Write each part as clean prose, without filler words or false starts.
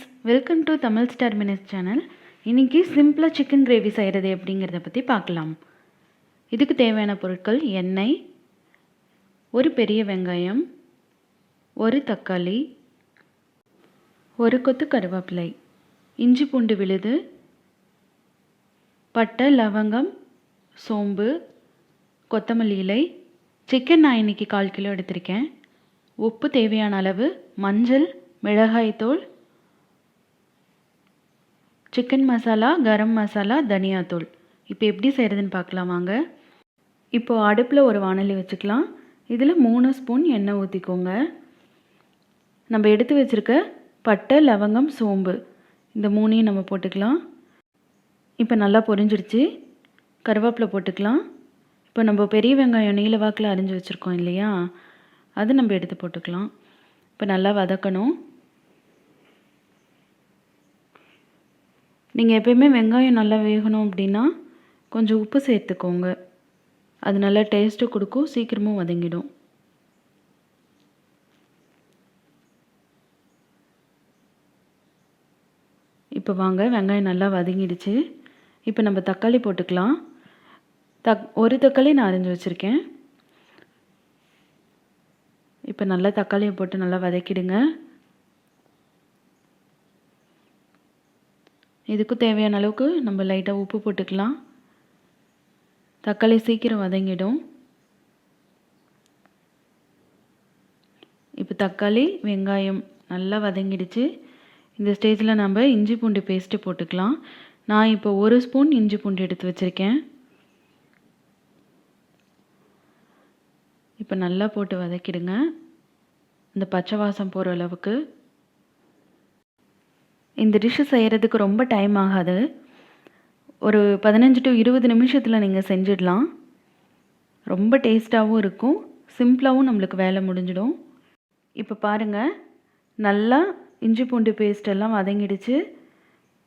Friends, welcome to Tamil star minutes channel. இன்றைக்கி சிம்பிளாக chicken gravy செய்கிறது எப்படிங்கிறத பற்றி பார்க்கலாம். இதுக்கு தேவையான பொருட்கள்: எண்ணெய், ஒரு பெரிய வெங்காயம், ஒரு தக்காளி, ஒரு கொத்து கருவேப்பிலை, இஞ்சி பூண்டு விழுது, பட்டை, லவங்கம், சோம்பு, கொத்தமல்லி இலை. சிக்கன் நான் இன்றைக்கி 1/4 கிலோ எடுத்திருக்கேன். உப்பு தேவையான அளவு, மஞ்சள், மிளகாய்த்தூள், சிக்கன் மசாலா, கரம் மசாலா, தனியாத்தூள். இப்போ எப்படி செய்கிறதுன்னு பார்க்கலாம் வாங்க. இப்போது அடுப்பில் ஒரு வாணலி வச்சுக்கலாம். இதில் 3 ஸ்பூன் எண்ணெய் ஊற்றிக்கோங்க. நம்ம எடுத்து வச்சுருக்க பட்டை, லவங்கம், சோம்பு இந்த 3ஐயும் நம்ம போட்டுக்கலாம். இப்போ நல்லா பொரிஞ்சிடுச்சு. கருவேப்பிலை போட்டுக்கலாம். இப்போ நம்ம பெரிய வெங்காயம் நீல வாக்கில் அரிஞ்சு வச்சுருக்கோம் இல்லையா, அது நம்ம எடுத்து போட்டுக்கலாம். இப்போ நல்லா வதக்கணும். நீங்கள் எப்போயுமே வெங்காயம் நல்லா வேகணும் அப்படின்னா கொஞ்சம் உப்பு சேர்த்துக்கோங்க. அது நல்லா டேஸ்ட்டு கொடுக்கும், சீக்கிரமும் வதங்கிடும். இப்போ வாங்க, வெங்காயம் நல்லா வதங்கிடுச்சு. இப்போ நம்ம தக்காளி போட்டுக்கலாம். ஒரு தக்காளி நான் அரிஞ்சு வச்சுருக்கேன். இப்போ நல்லா தக்காளியை போட்டு நல்லா வதக்கிடுங்க. இதுக்கு தேவையான அளவுக்கு நம்ம லைட்டாக உப்பு போட்டுக்கலாம். தக்காளி சீக்கிரம் வதங்கிடும். இப்போ தக்காளி, வெங்காயம் நல்லா வதங்கிடுச்சு. இந்த ஸ்டேஜில் நம்ம இஞ்சி பூண்டு பேஸ்ட்டு போட்டுக்கலாம். நான் இப்போ 1 ஸ்பூன் இஞ்சி பூண்டு எடுத்து வச்சுருக்கேன். இப்போ நல்லா போட்டு வதக்கிடுங்க, இந்த பச்சை வாசம் போகிற அளவுக்கு. இந்த டிஷ்ஷு செய்கிறதுக்கு ரொம்ப டைம் ஆகாது. ஒரு 15 to 20 நிமிஷத்தில் நீங்கள் செஞ்சிடலாம். ரொம்ப டேஸ்ட்டாகவும் இருக்கும், சிம்பிளாகவும் நம்மளுக்கு வேலை முடிஞ்சிடும். இப்போ பாருங்கள், நல்லா இஞ்சி பூண்டு பேஸ்ட்டெல்லாம் வதங்கிடுச்சு.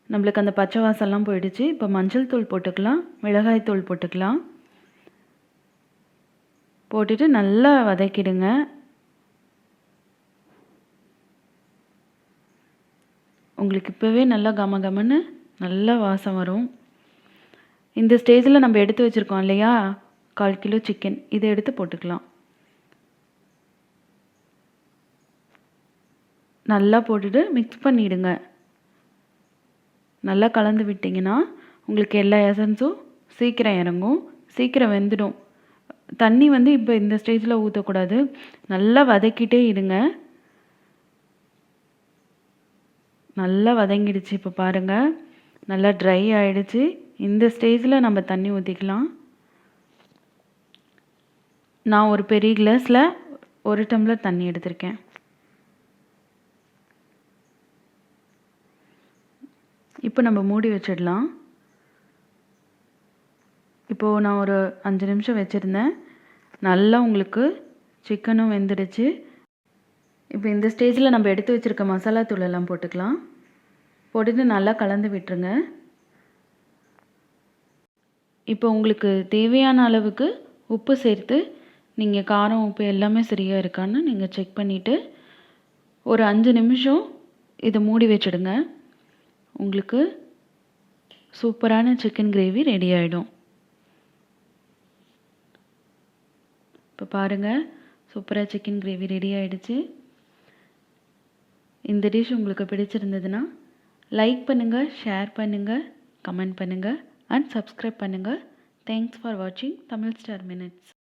நம்மளுக்கு அந்த பச்சை வாசம்லாம் போயிடுச்சு. இப்போ மஞ்சள் தூள் போட்டுக்கலாம், மிளகாய் தூள் போட்டுக்கலாம். போட்டுட்டு நல்லா வதக்கிடுங்க. உங்களுக்கு இப்போவே நல்லா கமகமன்னு நல்லா வாசம் வரும். இந்த ஸ்டேஜில் நம்ம எடுத்து வச்சுருக்கோம் இல்லையா 1/4 கிலோ சிக்கன், இதை எடுத்து போட்டுக்கலாம். நல்லா போட்டுட்டு மிக்ஸ் பண்ணிவிடுங்க. நல்லா கலந்து விட்டிங்கன்னா உங்களுக்கு எல்லா எசன்ஸும் சீக்கிரம் இறங்கும், சீக்கிரம் வெந்துடும். தண்ணி இப்போ இந்த ஸ்டேஜில் ஊற்றக்கூடாது. நல்லா வதக்கிட்டே இருங்க. நல்லா வதங்கிடுச்சு. இப்போ பாருங்கள், நல்லா ட்ரை ஆகிடுச்சு. இந்த ஸ்டேஜில் நம்ம தண்ணி ஊற்றிக்கலாம். நான் ஒரு பெரிய கிளாஸில் 1 டம்ளர் தண்ணி எடுத்திருக்கேன். இப்போ நம்ம மூடி வச்சிடலாம். இப்போது நான் ஒரு 5 நிமிஷம் வச்சுருந்தேன். நல்லா உங்களுக்கு சிக்கனும் வெந்துடுச்சு. இப்போ இந்த ஸ்டேஜில் நம்ம எடுத்து வச்சுருக்க மசாலா தூளெல்லாம் போட்டுக்கலாம். போட்டுட்டு நல்லா கலந்து விட்டுருங்க. இப்போ உங்களுக்கு தேவையான அளவுக்கு உப்பு சேர்த்து நீங்கள் காரம், உப்பு எல்லாமே சரியாக இருக்கான்னு நீங்கள் செக் பண்ணிவிட்டு ஒரு 5 நிமிஷம் இதை மூடி வச்சுடுங்க. உங்களுக்கு சூப்பரான சிக்கன் கிரேவி ரெடி ஆகிடும். இப்போ பாருங்கள், சூப்பராக சிக்கன் கிரேவி ரெடி ஆகிடுச்சு. இந்த டிஷ் உங்களுக்கு பிடிச்சிருந்ததுன்னா லைக் பண்ணுங்கள், ஷேர் பண்ணுங்கள், கமெண்ட் பண்ணுங்கள் அண்ட் சப்ஸ்கிரைப் பண்ணுங்கள். தேங்க்ஸ் ஃபார் வாட்சிங் தமிழ் ஸ்டார் மினிட்ஸ்.